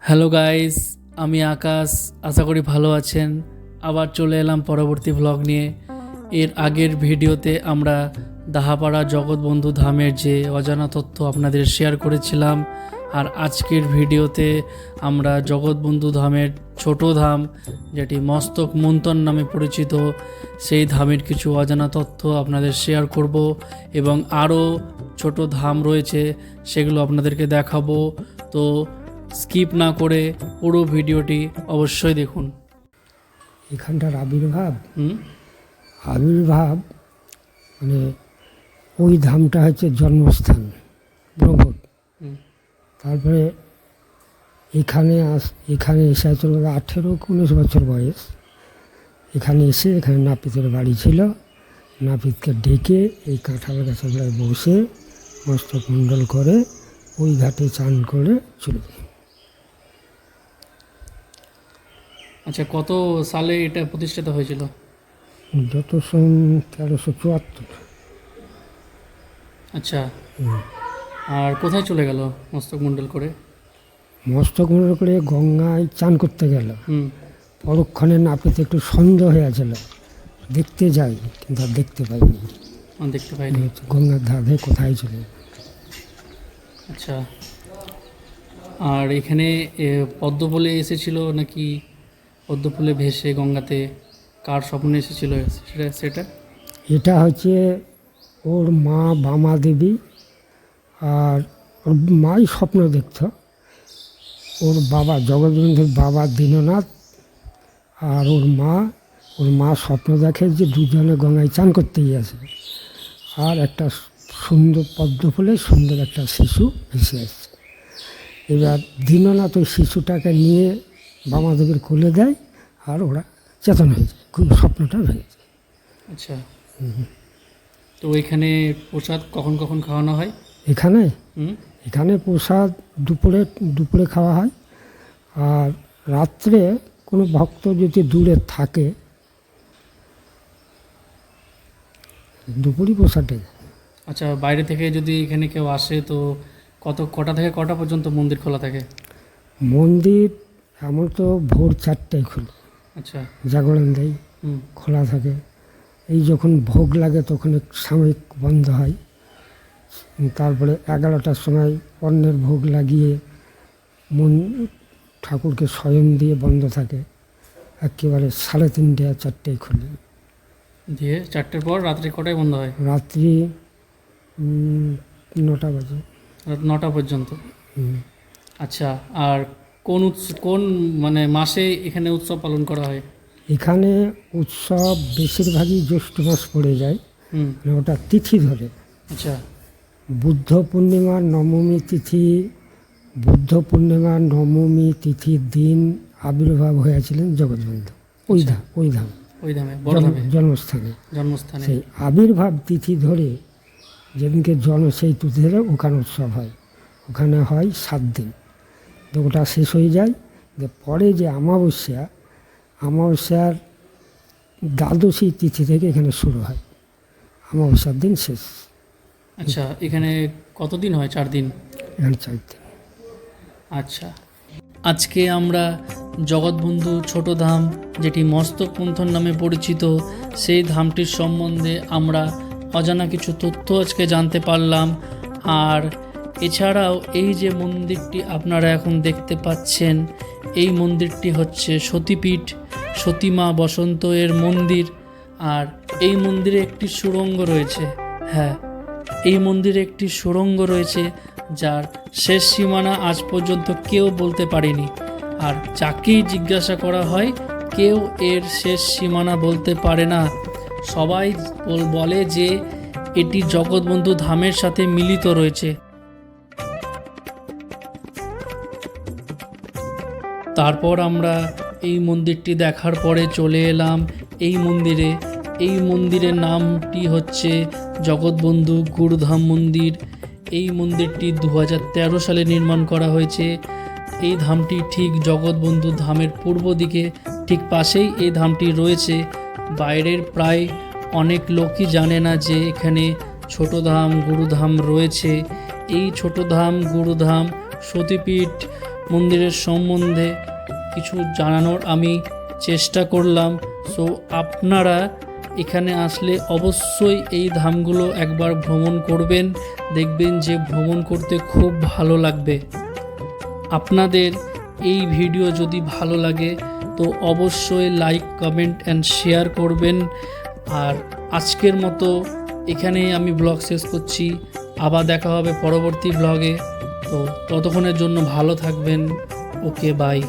Hello guys, আমি আকাশ। আশা করি ভালো আছেন। আবার চলে এলাম পরবর্তী ভ্লগ নিয়ে। এর আগের ভিডিওতে আমরা দাহাপাড়া জগৎবন্ধু ধামের যে অজানা তথ্য আপনাদের শেয়ার করেছিলাম, আর আজকের ভিডিওতে আমরা জগৎবন্ধু ধামের ছোট ধাম, যেটি মস্তক মন্তন নামে পরিচিত, সেই ধামের কিছু অজানা তথ্য আপনাদের শেয়ার করব এবং আরও ছোট ধাম রয়েছে, সেগুলো আপনাদেরকে দেখাবো। তো স্কিপ না করে পুরো ভিডিওটি অবশ্যই দেখুন। এখানটার আবির্ভাব মানে ওই ধামটা হচ্ছে জন্মস্থান ব্রহ্মপুর। তারপরে এখানে এসে চলে 18-19 বছর বয়স। এখানে এসে এখানে নাপিতের বাড়ি ছিল। নাপিতকে ডেকে এই কাঁঠাল গাছগুলোয় বসে মস্তক মণ্ডল করে ওই ঘাটে চান করে চলে যায়। আচ্ছা, কত সালে এটা প্রতিষ্ঠিত হয়েছিল? যত সন 1374। আচ্ছা, আর কোথায় চলে গেল মস্তক মণ্ডল করে? মস্তক মণ্ডল করে গঙ্গায় চান করতে গেল। পরক্ষণে নাপিত একটু সন্দেহ হয়েছিল, দেখতে যাই কিন্তু আর দেখতে পাইনি। দেখতে পাইনি। গঙ্গার ধারে কোথায় চলে। আচ্ছা, আর এখানে পদ্মফুলে এসেছিল নাকি পদ্মফুলে ভেসে গঙ্গাতে? কার স্বপ্নে এসেছিল সেটা? এটা হচ্ছে ওর মা বামা দেবী, আর ওর মাই স্বপ্ন দেখত। ওর বাবা জগৎবন্ধুর বাবা দীননাথ আর ওর মা স্বপ্ন দেখে যে দুজনে গঙ্গায় চান করতে গিয়েছে, আর একটা সুন্দর পদ্মফুলে সুন্দর একটা শিশু ভেসে আসছে। এবার দীননাথ ওই শিশুটাকে নিয়ে বামাদেবীর কোলে দেয়, আর ওরা চেতন হয়ে যায়, খুব স্বপ্নটা ভেঙে যায়। আচ্ছা, তো এখানে প্রসাদ কখন কখন খাওয়ানো হয়? এখানে প্রসাদ দুপুরে খাওয়া হয়, আর রাত্রে কোনো ভক্ত যদি দূরে থাকে দুপুরই প্রসাদে। আচ্ছা, বাইরে থেকে যদি এখানে কেউ আসে তো কটা থেকে কটা পর্যন্ত মন্দির খোলা থাকে? মন্দির এমন তো ভোর 4টায় খোলে। আচ্ছা, জাগরণ দেয়, খোলা থাকে। এই যখন ভোগ লাগে তখন সাময়িক বন্ধ হয়। তারপরে 11টার সময় অন্যের ভোগ লাগিয়ে ঠাকুরকে স্বয়ং দিয়ে বন্ধ থাকে। একেবারে 3:30 4টায় খোলে। দিয়ে 4টের পর রাত্রি কটায় বন্ধ হয়? রাত্রি 9টা বাজে। 9টা পর্যন্ত। আচ্ছা, আর কোন মানে মাসে এখানে উৎসব পালন করা হয়? এখানে উৎসব বেশিরভাগই জ্যৈষ্ঠ মাস পড়ে যায়, মানে ওটা তিথি ধরে। আচ্ছা, বুদ্ধ পূর্ণিমার নবমী তিথির দিন আবির্ভাব হয়েছিলেন জগৎবন্ধু ওই ধামে জন্মস্থানে। সেই আবির্ভাব তিথি ধরে যেদিনকে সেই তিথি ধরে ওখানে উৎসব হয়। ওখানে হয় 7 দিন। তো ওটা শেষ হয়ে যায়। পরে যে অমাবস্যার দ্বাদশী তিথি থেকে এখানে শুরু হয়, অমাবস্যার দিন শেষ। আচ্ছা, এখানে কতদিন হয়? 4 দিন। এখানে 4 দিন। আচ্ছা, আজকে আমরা জগৎবন্ধু ছোট ধাম, যেটি মস্তক মন্থন নামে পরিচিত, সেই ধামটির সম্বন্ধে আমরা অজানা কিছু তথ্য আজকে জানতে পারলাম। আর এছাড়াও এই যে মন্দিরটি আপনারা এখন দেখতে পাচ্ছেন, এই মন্দিরটি হচ্ছে সতীপীঠ, সতীমা বসন্ত এর মন্দির। আর এই মন্দিরে একটি সুড়ঙ্গ রয়েছে। হ্যাঁ, এই মন্দিরে একটি সুড়ঙ্গ রয়েছে, যার শেষ সীমানা আজ পর্যন্ত কেউ বলতে পারেনি। আর যাকেই জিজ্ঞাসা করা হয়, কেউ এর শেষ সীমানা বলতে পারে না। সবাই বলে যে এটি জগৎবন্ধু ধামের সাথে মিলিত রয়েছে। তারপর আমরা এই মন্দিরটি দেখার পরে চলে এলাম এই মন্দিরে। এই মন্দিরের নামটি হচ্ছে জগৎবন্ধু গুরুধাম মন্দির। এই মন্দিরটি 2013 সালে নির্মাণ করা হয়েছে। এই ধামটি ঠিক জগৎবন্ধু ধামের পূর্ব দিকে, ঠিক পাশেই এই ধামটি রয়েছে। বাইরের প্রায় অনেক লোকই জানে না যে এখানে ছোট ধাম গুরুধাম রয়েছে। এই ছোট ধাম গুরুধাম সতীপীঠ মন্দিরের সম্বন্ধে কিছু জানানোর আমি চেষ্টা করলাম। সো আপনারা এখানে আসলে অবশ্যই এই ধামগুলো একবার ভ্রমণ করবেন, দেখবেন যে ভ্রমণ করতে খুব ভালো লাগবে। আপনাদের এই ভিডিও যদি ভালো লাগে তো অবশ্যই লাইক, কমেন্ট অ্যান্ড শেয়ার করবেন। আর আজকের মতো এখানেই আমি ব্লগ শেষ করছি। আবার দেখা হবে পরবর্তী ব্লগে। তো ততক্ষণের জন্য ভালো থাকবেন। ওকে, বাই।